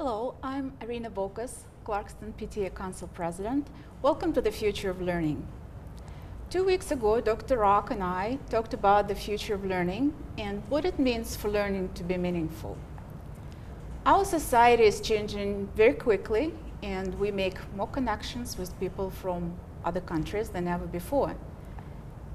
Hello, I'm Irina Bokas, Clarkston PTA Council President. Welcome to the Future of Learning. 2 weeks ago, Dr. Rock and I talked about the future of learning and what it means for learning to be meaningful. Our society is changing very quickly, and we make more connections with people from other countries than ever before.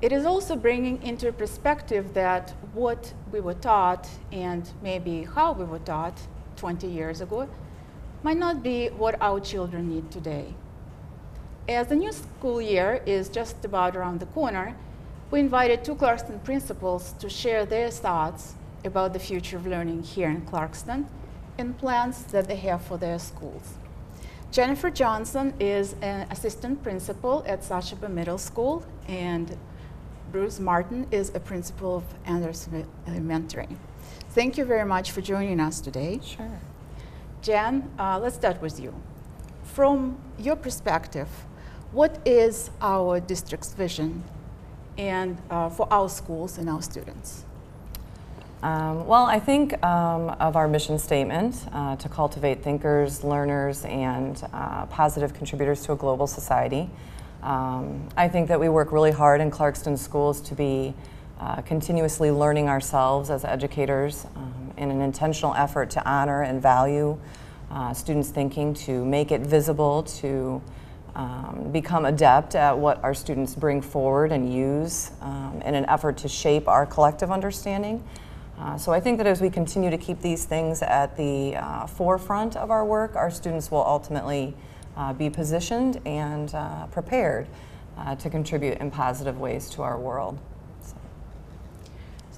It is also bringing into perspective that what we were taught and maybe how we were taught 20 years ago might not be what our children need today. As the new school year is just about around the corner, we invited two Clarkston principals to share their thoughts about the future of learning here in Clarkston and plans that they have for their schools. Jennifer Johnson is an assistant principal at Sashaba Middle School, and Bruce Martin is a principal of Anderson Elementary. Thank you very much for joining us today. Sure. Jen, let's start with you. From your perspective, what is our district's vision and for our schools and our students? Well, I think of our mission statement to cultivate thinkers, learners, and positive contributors to a global society. I think that we work really hard in Clarkston schools to be continuously learning ourselves as educators in an intentional effort to honor and value students' thinking, to make it visible, to become adept at what our students bring forward and use in an effort to shape our collective understanding. So I think that as we continue to keep these things at the forefront of our work, our students will ultimately be positioned and prepared to contribute in positive ways to our world.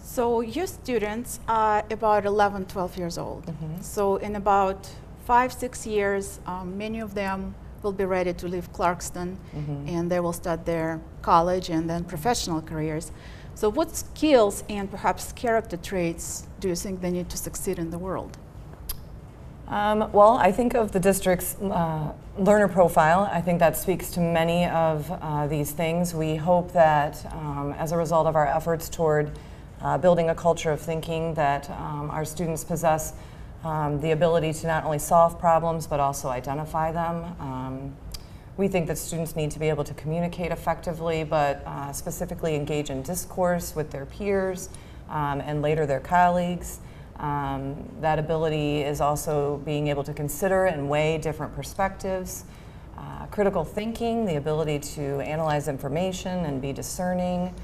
So your students are about 11, 12 years old. Mm-hmm. So in about 5, 6 years, many of them will be ready to leave Clarkston, mm-hmm. and they will start their college and then professional careers. So what skills and perhaps character traits do you think they need to succeed in the world? Well, I think of the district's learner profile. I think that speaks to many of these things. We hope that as a result of our efforts toward building a culture of thinking, that our students possess the ability to not only solve problems but also identify them. We think that students need to be able to communicate effectively, but specifically engage in discourse with their peers and later their colleagues. That ability is also being able to consider and weigh different perspectives. Critical thinking, the ability to analyze information and be discerning.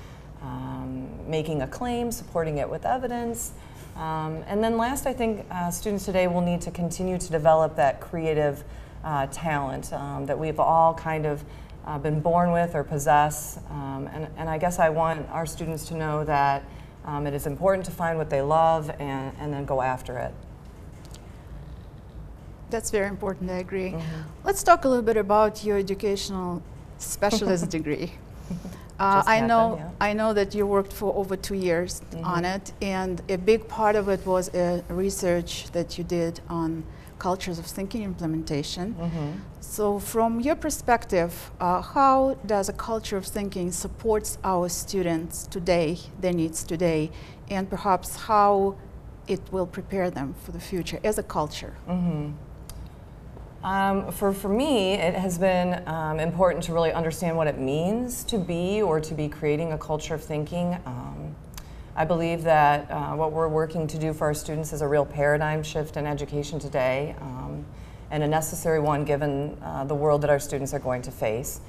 Making a claim, supporting it with evidence. And then last, I think students today will need to continue to develop that creative talent that we've all kind of been born with or possess. And I guess I want our students to know that it is important to find what they love and then go after it. That's very important, I agree. Mm-hmm. Let's talk a little bit about your educational specialist degree. I know that you worked for over 2 years mm-hmm. on it, and a big part of it was a research that you did on cultures of thinking implementation. Mm-hmm. So from your perspective, how does a culture of thinking supports our students today, their needs today, and perhaps how it will prepare them for the future as a culture? Mm-hmm. For me, it has been important to really understand what it means to be or to be creating a culture of thinking. I believe that what we're working to do for our students is a real paradigm shift in education today, and a necessary one given the world that our students are going to face.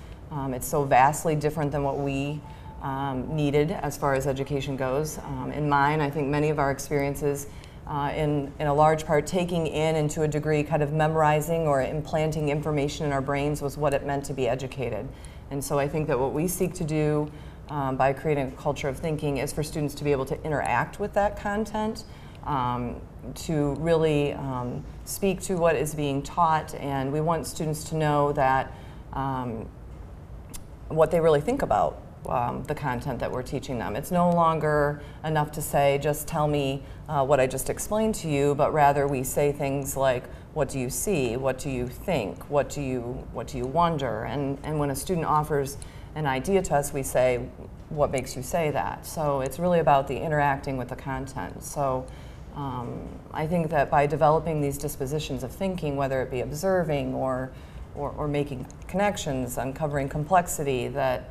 It's so vastly different than what we needed as far as education goes. In mine, I think many of our experiences in a large part taking in and to a degree kind of memorizing or implanting information in our brains was what it meant to be educated. And so I think that what we seek to do by creating a culture of thinking is for students to be able to interact with that content, to really speak to what is being taught, and we want students to know that what they really think about the content that we're teaching them. It's no longer enough to say, just tell me what I just explained to you, but rather we say things like, what do you see? What do you think? What do you wonder? And when a student offers an idea to us, we say, what makes you say that? So it's really about the interacting with the content. So I think that by developing these dispositions of thinking, whether it be observing or making connections, uncovering complexity, that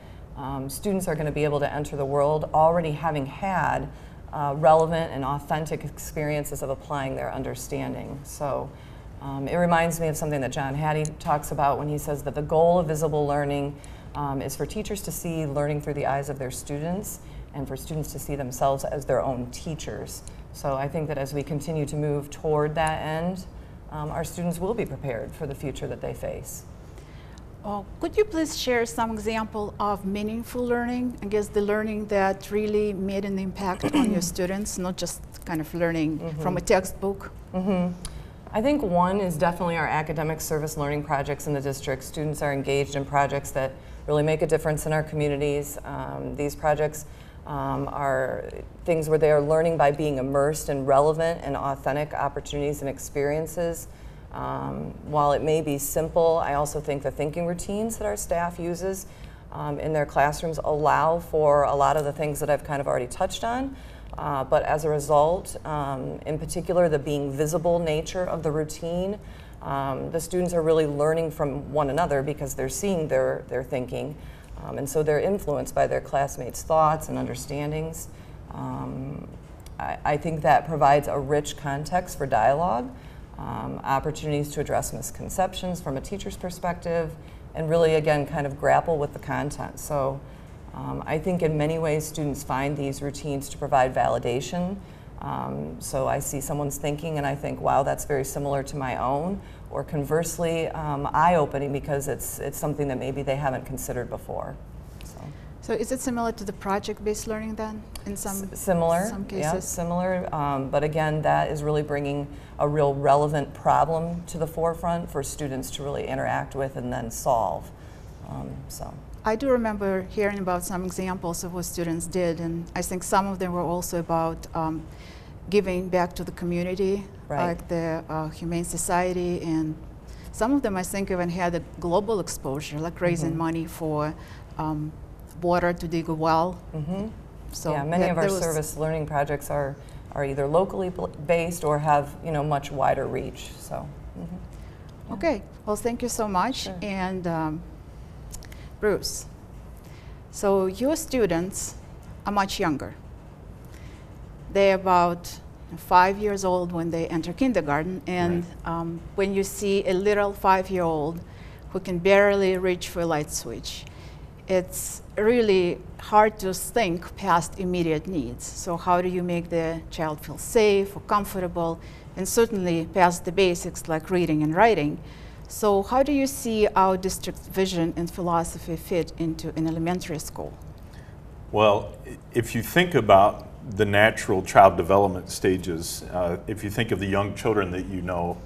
students are going to be able to enter the world already having had relevant and authentic experiences of applying their understanding. So it reminds me of something that John Hattie talks about when he says that the goal of visible learning is for teachers to see learning through the eyes of their students and for students to see themselves as their own teachers. So I think that as we continue to move toward that end, our students will be prepared for the future that they face. Could you please share some example of meaningful learning? I guess the learning that really made an impact on your students, not just kind of learning from a textbook. I think one is definitely our academic service learning projects in the district. Students are engaged in projects that really make a difference in our communities. These projects are things where they are learning by being immersed in relevant and authentic opportunities and experiences. While it may be simple, I also think the thinking routines that our staff uses in their classrooms allow for a lot of the things that I've kind of already touched on. But as a result, in particular, the being visible nature of the routine, the students are really learning from one another because they're seeing their thinking. And so they're influenced by their classmates' thoughts and understandings. I think that provides a rich context for dialogue, opportunities to address misconceptions from a teacher's perspective, and really, again, kind of grapple with the content. So I think in many ways students find these routines to provide validation. So I see someone's thinking and I think, wow, that's very similar to my own, or conversely, eye-opening because it's something that maybe they haven't considered before. So is it similar to the project-based learning then in some cases? Yeah, similar. But again, that is really bringing a real relevant problem to the forefront for students to really interact with and then solve. I do remember hearing about some examples of what students did, and I think some of them were also about giving back to the community, like the Humane Society, and some of them I think even had a global exposure, like raising money for water to dig a well. So yeah, many of our service learning projects are either locally based or have much wider reach. So. Okay, well, thank you so much. Sure. And Bruce, so your students are much younger. They're about 5 years old when they enter kindergarten, and when you see a little 5-year-old who can barely reach for a light switch, it's really hard to think past immediate needs. So how do you make the child feel safe or comfortable, and certainly past the basics like reading and writing? So how do you see our district's vision and philosophy fit into an elementary school? Well, if you think about the natural child development stages, if you think of the young children that you know,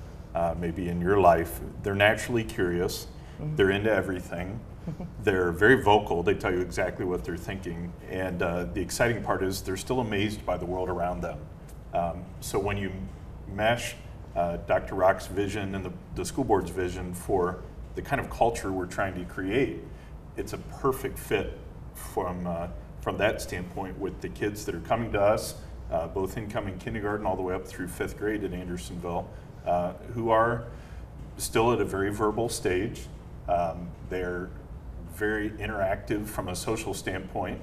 maybe in your life, they're naturally curious, they're into everything, they're very vocal, they tell you exactly what they're thinking, and the exciting part is they're still amazed by the world around them. So when you mesh Dr. Rock's vision and the school board's vision for the kind of culture we're trying to create, it's a perfect fit from that standpoint with the kids that are coming to us, both incoming kindergarten all the way up through 5th grade at Andersonville, who are still at a very verbal stage. They're very interactive from a social standpoint,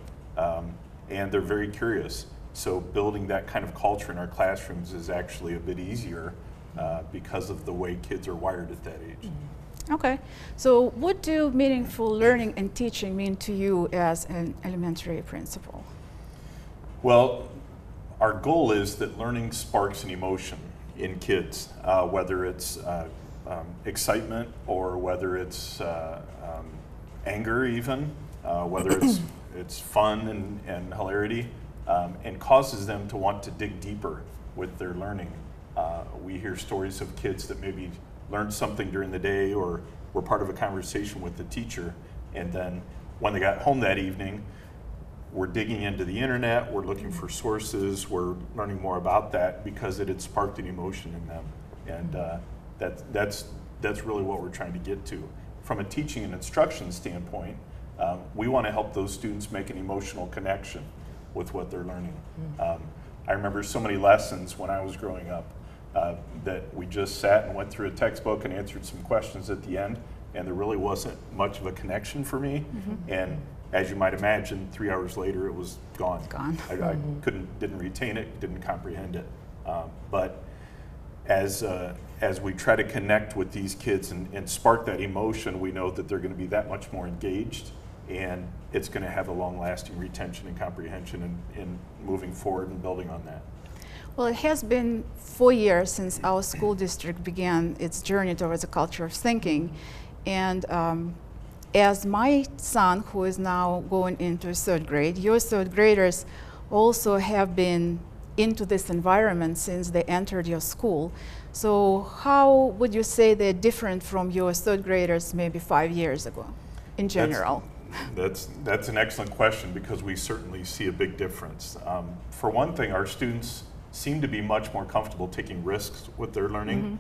and they're very curious. So building that kind of culture in our classrooms is actually a bit easier because of the way kids are wired at that age. Okay, so what do meaningful learning and teaching mean to you as an elementary principal? Well, our goal is that learning sparks an emotion in kids, whether it's excitement or whether it's anger even, whether it's fun and hilarity, and causes them to want to dig deeper with their learning. We hear stories of kids that maybe learned something during the day or were part of a conversation with the teacher, and then when they got home that evening, we're digging into the internet, we're looking for sources, we're learning more about that because it had sparked an emotion in them. And that's really what we're trying to get to. From a teaching and instruction standpoint, we want to help those students make an emotional connection with what they're learning. I remember so many lessons when I was growing up that we just sat and went through a textbook and answered some questions at the end, and there really wasn't much of a connection for me. And as you might imagine, 3 hours later, it was gone. Gone. I didn't retain it, didn't comprehend it. But as we try to connect with these kids and spark that emotion, we know that they're going to be that much more engaged, and it's going to have a long-lasting retention and comprehension in moving forward and building on that. Well, it has been 4 years since our school district began its journey towards a culture of thinking. And as my son, who is now going into 3rd grade, your 3rd graders also have been into this environment since they entered your school. So how would you say they're different from your 3rd graders maybe 5 years ago in general? That's an excellent question, because we certainly see a big difference. For one thing, our students seem to be much more comfortable taking risks with their learning.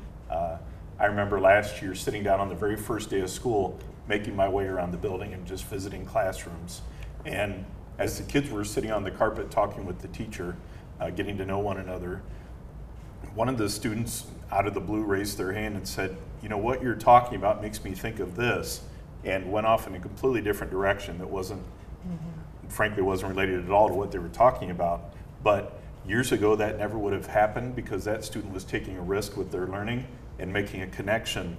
I remember last year sitting down on the very first day of school, making my way around the building and just visiting classrooms. And as the kids were sitting on the carpet talking with the teacher, getting to know one another, one of the students out of the blue raised their hand and said, "You know, what you're talking about makes me think of this," and went off in a completely different direction that wasn't, frankly, wasn't related at all to what they were talking about. But years ago, that never would have happened, because that student was taking a risk with their learning and making a connection.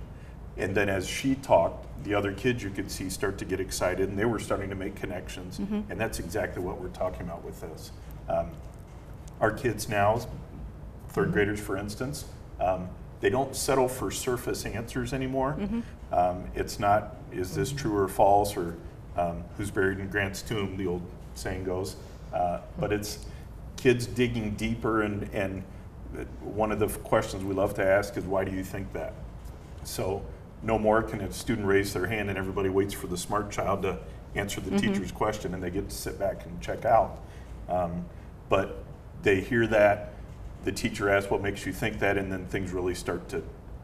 And then as she talked, the other kids you could see start to get excited, and they were starting to make connections. And that's exactly what we're talking about with this. Our kids now, 3rd graders for instance, they don't settle for surface answers anymore. It's not, is this true or false, or who's buried in Grant's tomb, the old saying goes. But it's kids digging deeper, and one of the questions we love to ask is, why do you think that? So no more can a student raise their hand and everybody waits for the smart child to answer the teacher's question and they get to sit back and check out. But they hear that, the teacher asks, what makes you think that, and then things really start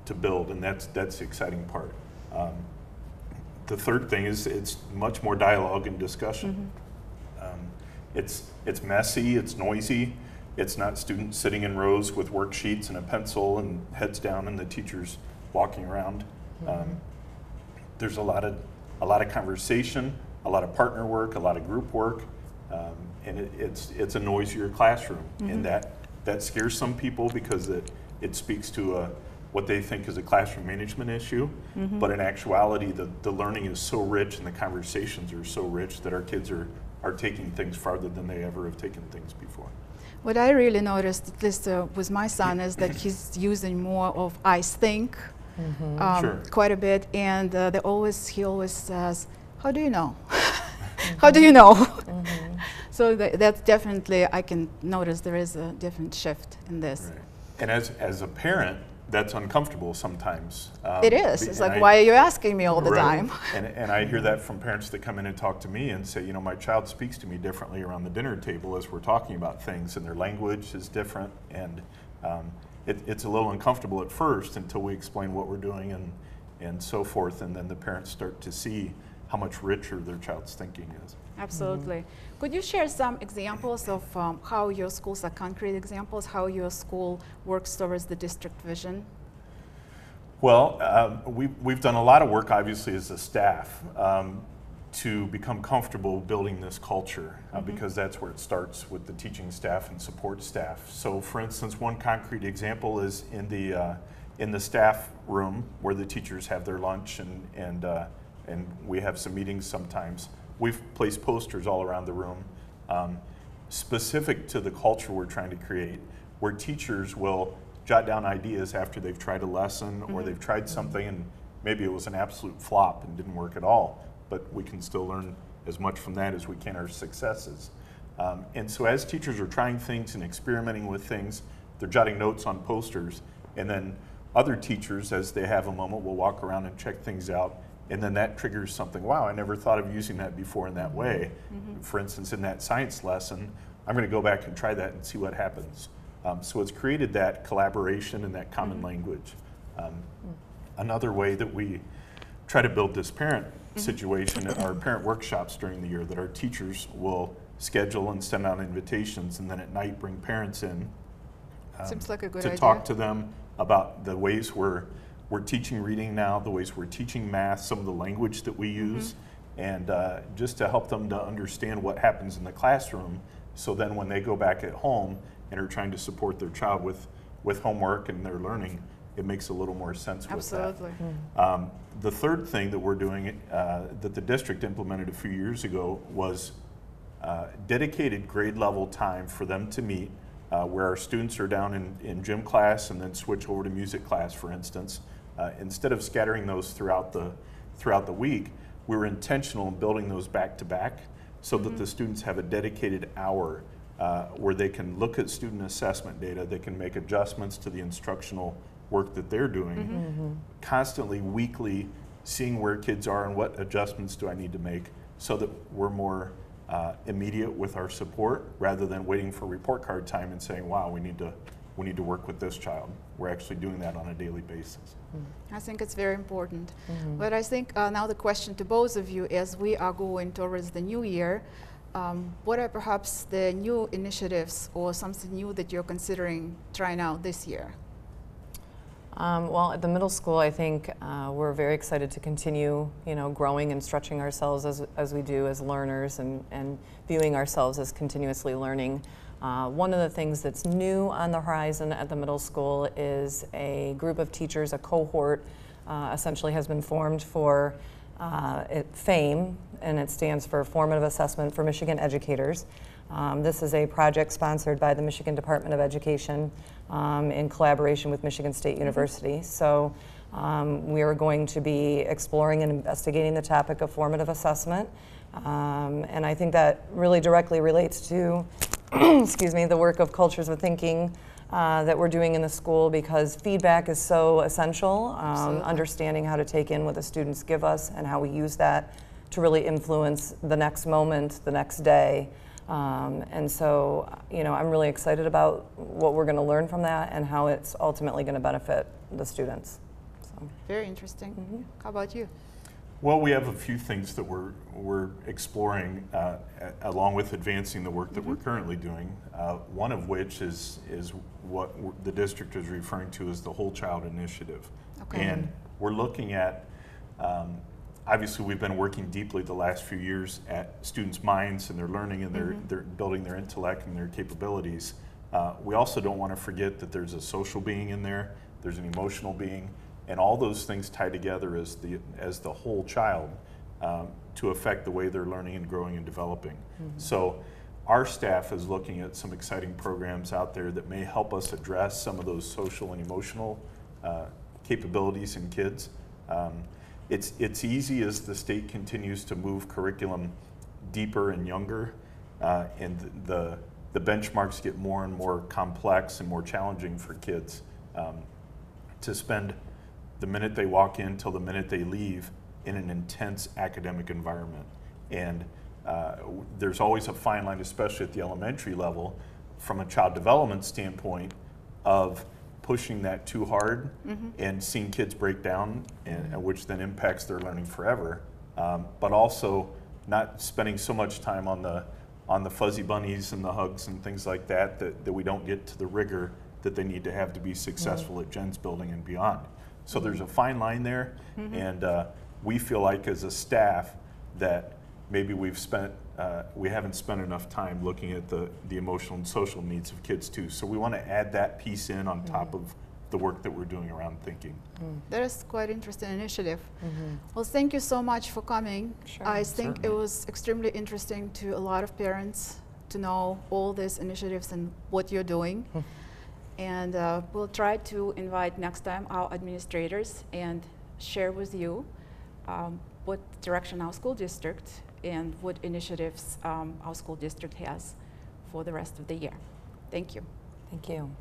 to build, and that's the exciting part. The third thing is it's much more dialogue and discussion. It's messy, it's noisy. It's not students sitting in rows with worksheets and a pencil and heads down and the teacher's walking around. There's a lot of conversation, a lot of partner work, a lot of group work, and it's a noisier classroom, and that scares some people because it speaks to what they think is a classroom management issue. But in actuality, the learning is so rich and the conversations are so rich that our kids are taking things farther than they ever have taken things before. What I really noticed, at least with my son, is that he's using more of I think quite a bit, and he always says, "How do you know? How do you know?" So that's definitely, I can notice there is a different shift in this. Right. And as a parent, that's uncomfortable sometimes. It is. It's like, why are you asking me all the time? And I hear that from parents that come in and talk to me and say, you know, my child speaks to me differently around the dinner table as we're talking about things, and their language is different, and it's a little uncomfortable at first until we explain what we're doing and so forth, and then the parents start to see how much richer their child's thinking is. Absolutely. Could you share some examples of how your schools are concrete examples, how your school works towards the district vision? Well, we've done a lot of work, obviously, as a staff to become comfortable building this culture, because that's where it starts with the teaching staff and support staff. So, for instance, one concrete example is in the staff room where the teachers have their lunch and we have some meetings sometimes. We've placed posters all around the room specific to the culture we're trying to create, where teachers will jot down ideas after they've tried a lesson or they've tried something and maybe it was an absolute flop and didn't work at all, but we can still learn as much from that as we can our successes. And so as teachers are trying things and experimenting with things, they're jotting notes on posters, and then other teachers, as they have a moment, will walk around and check things out. And then that triggers something, wow, I never thought of using that before in that way. For instance, in that science lesson, I'm going to go back and try that and see what happens. So it's created that collaboration and that common language. Another way that we try to build this parent situation are parent workshops during the year that our teachers will schedule and send out invitations, and then at night bring parents in Seems like a good to idea. talk to them about the ways we're teaching reading now, the ways we're teaching math, some of the language that we use, and just to help them to understand what happens in the classroom, so then when they go back at home and are trying to support their child with homework and their learning, it makes a little more sense with that. Absolutely. The third thing that we're doing that the district implemented a few years ago was dedicated grade level time for them to meet, where our students are down in gym class and then switch over to music class, for instance. Instead of scattering those throughout the week, we were intentional in building those back to back so that the students have a dedicated hour where they can look at student assessment data, they can make adjustments to the instructional work that they're doing, constantly, weekly, seeing where kids are and what adjustments do I need to make so that we're more immediate with our support rather than waiting for report card time and saying, wow, we need to work with this child. We're actually doing that on a daily basis. I think it's very important. But I think now the question to both of you, as we are going towards the new year, what are perhaps the new initiatives or something new that you're considering trying out this year? Well, at the middle school, I think we're very excited to continue, growing and stretching ourselves as we do as learners and viewing ourselves as continuously learning. One of the things that's new on the horizon at the middle school is a group of teachers, a cohort, essentially has been formed for FAME, and it stands for Formative Assessment for Michigan Educators. This is a project sponsored by the Michigan Department of Education in collaboration with Michigan State University. So we are going to be exploring and investigating the topic of formative assessment. And I think that really directly relates to excuse me, the work of Cultures of Thinking that we're doing in the school, because feedback is so essential. Understanding how to take in what the students give us and how we use that to really influence the next moment, the next day. And so, I'm really excited about what we're going to learn from that and how it's ultimately going to benefit the students. So. Very interesting. How about you? Well, we have a few things that we're exploring along with advancing the work that we're currently doing. One of which is what the district is referring to as the Whole Child Initiative. Okay. And we're looking at, obviously we've been working deeply the last few years at students' minds and their learning and their building their intellect and their capabilities. We also don't want to forget that there's a social being in there, there's an emotional being, and all those things tie together as the whole child to affect the way they're learning and growing and developing. So our staff is looking at some exciting programs out there that may help us address some of those social and emotional capabilities in kids. It's easy as the state continues to move curriculum deeper and younger, and the benchmarks get more and more complex and more challenging for kids to spend the minute they walk in till the minute they leave in an intense academic environment. And there's always a fine line, especially at the elementary level, from a child development standpoint, of pushing that too hard and seeing kids break down, and which then impacts their learning forever. But also not spending so much time on the fuzzy bunnies and the hugs and things like that we don't get to the rigor that they need to have to be successful at Jen's building and beyond. So there's a fine line there, and we feel like as a staff that maybe we haven't spent enough time looking at the emotional and social needs of kids too. So we want to add that piece in on top of the work that we're doing around thinking. That is quite interesting initiative. Well, thank you so much for coming. Sure, I think it was extremely interesting to a lot of parents to know all these initiatives and what you're doing. And we'll try to invite next time our administrators and share with you what direction our school district and what initiatives our school district has for the rest of the year. Thank you. Thank you.